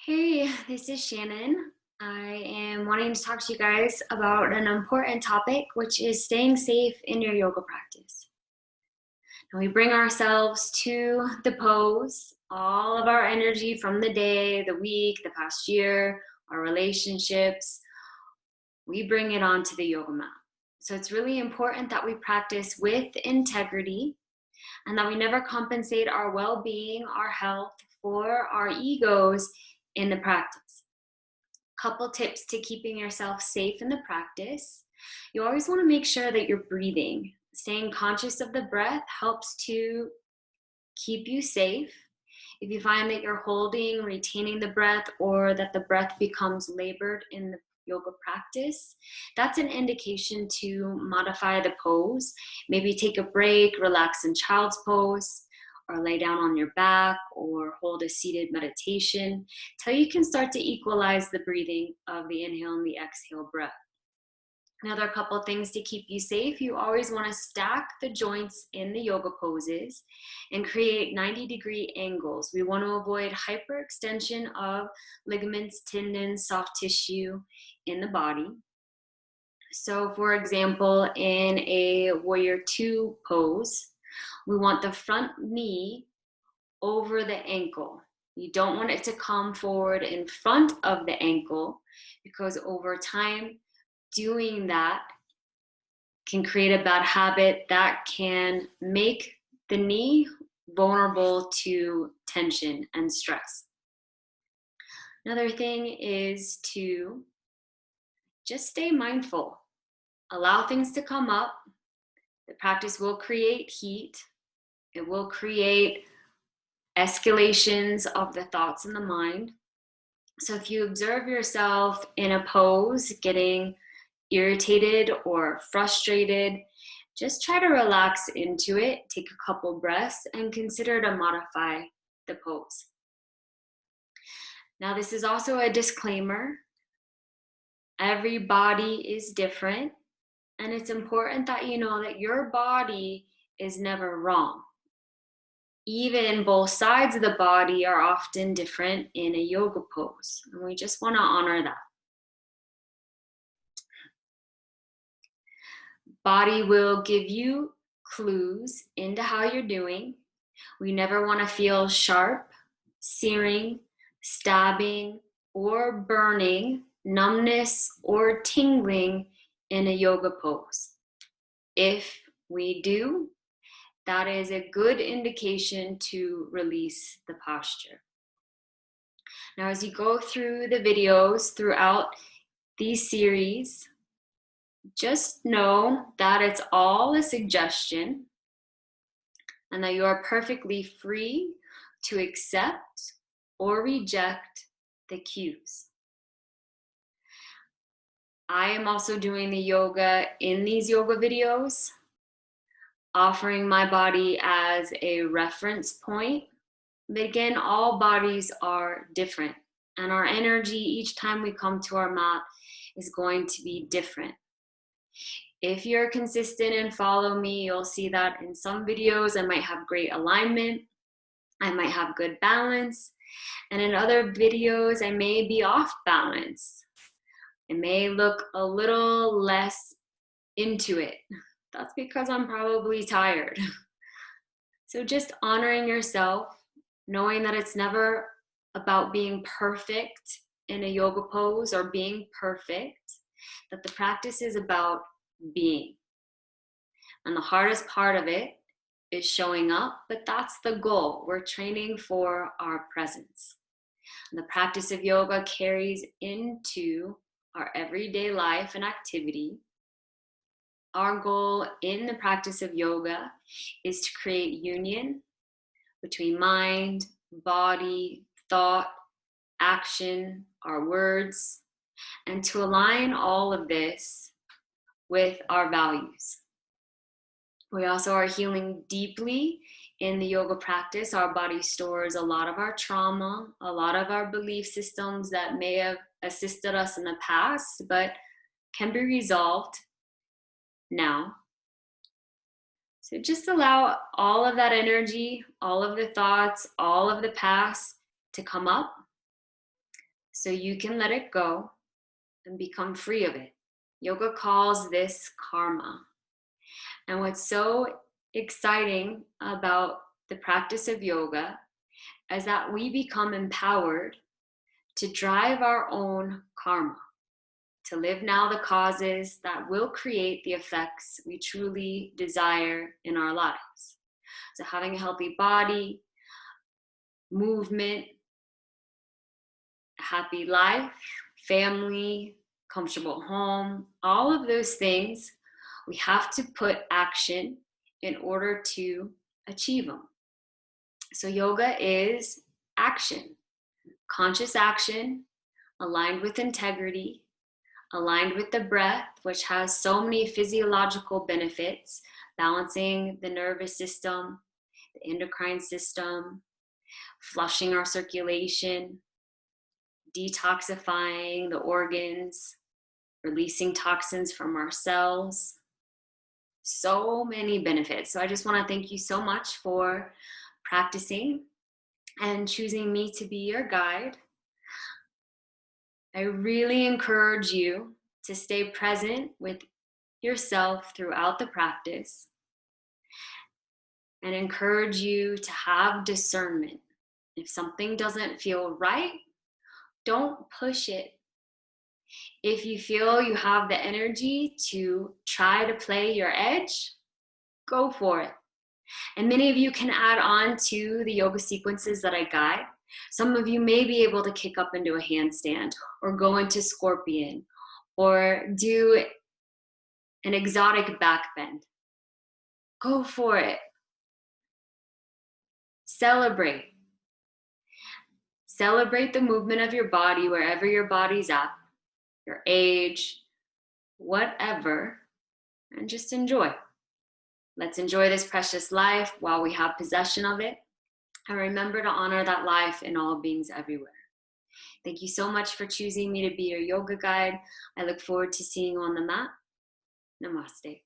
Hey, this is Shannon. I am wanting to talk to you guys about an important topic, which is staying safe in your yoga practice. And we bring ourselves to the pose, all of our energy from the day, the week, the past year, our relationships, we bring it onto the yoga mat. So it's really important that we practice with integrity and that we never compensate our well-being, our health for our egos in the practice. Couple tips to keeping yourself safe in the practice. You always want to make sure that you're breathing. Staying conscious of the breath helps to keep you safe. If you find that you're holding, retaining the breath, or that the breath becomes labored in the yoga practice, that's an indication to modify the pose. Maybe take a break, relax in child's pose, or lay down on your back, or hold a seated meditation till you can start to equalize the breathing of the inhale and the exhale breath. Another couple things to keep you safe. You always want to stack the joints in the yoga poses and create 90-degree angles. We want to avoid hyperextension of ligaments, tendons, soft tissue in the body. So for example, in a warrior two pose, we want the front knee over the ankle. You don't want it to come forward in front of the ankle because over time, doing that can create a bad habit that can make the knee vulnerable to tension and stress. Another thing is to just stay mindful. Allow things to come up. The practice will create heat. It will create escalations of the thoughts in the mind. So if you observe yourself in a pose getting irritated or frustrated, just try to relax into it, take a couple breaths, and consider to modify the pose. Now, this is also a disclaimer. Every body is different, and it's important that you know that your body is never wrong. Even both sides of the body are often different in a yoga pose, and we just want to honor that. Body will give you clues into how you're doing. We never want to feel sharp, searing, stabbing, or burning, numbness, or tingling in a yoga pose. If we do, that is a good indication to release the posture. Now, as you go through the videos throughout these series, just know that it's all a suggestion and that you are perfectly free to accept or reject the cues. I am also doing the yoga in these yoga videos, offering my body as a reference point. But again, all bodies are different, and our energy each time we come to our mat is going to be different. If you're consistent and follow me, you'll see that in some videos I might have great alignment, I might have good balance, and in other videos I may be off balance. It may look a little less into it. That's because I'm probably tired. So just honoring yourself, knowing that it's never about being perfect in a yoga pose or being perfect, that the practice is about being. And the hardest part of it is showing up, but that's the goal. We're training for our presence. And the practice of yoga carries into our everyday life and activity. Our goal in the practice of yoga is to create union between mind, body, thought, action, our words, and to align all of this with our values. We also are healing deeply in the yoga practice. Our body stores a lot of our trauma, a lot of our belief systems that may have assisted us in the past, but can be resolved now. So just allow all of that energy, all of the thoughts, all of the past to come up. so you can let it go and become free of it. Yoga calls this karma. And what's so exciting about the practice of yoga is that we become empowered to drive our own karma, to live now the causes that will create the effects we truly desire in our lives. So having a healthy body, movement, a happy life, family, comfortable home, all of those things, we have to put action in order to achieve them. So yoga is action, conscious action, aligned with integrity, aligned with the breath, which has so many physiological benefits, balancing the nervous system, the endocrine system, flushing our circulation, detoxifying the organs, releasing toxins from our cells. So many benefits. So I just want to thank you so much for practicing and choosing me to be your guide. I really encourage you to stay present with yourself throughout the practice and encourage you to have discernment. If something doesn't feel right, don't push it. If you feel you have the energy to try to play your edge, go for it. And many of you can add on to the yoga sequences that I guide. Some of you may be able to kick up into a handstand or go into scorpion or do an exotic back bend. Go for it. Celebrate. Celebrate the movement of your body wherever your body's at, your age, whatever, and just enjoy. Let's enjoy this precious life while we have possession of it. And remember to honor that life in all beings everywhere. Thank you so much for choosing me to be your yoga guide. I look forward to seeing you on the mat. Namaste.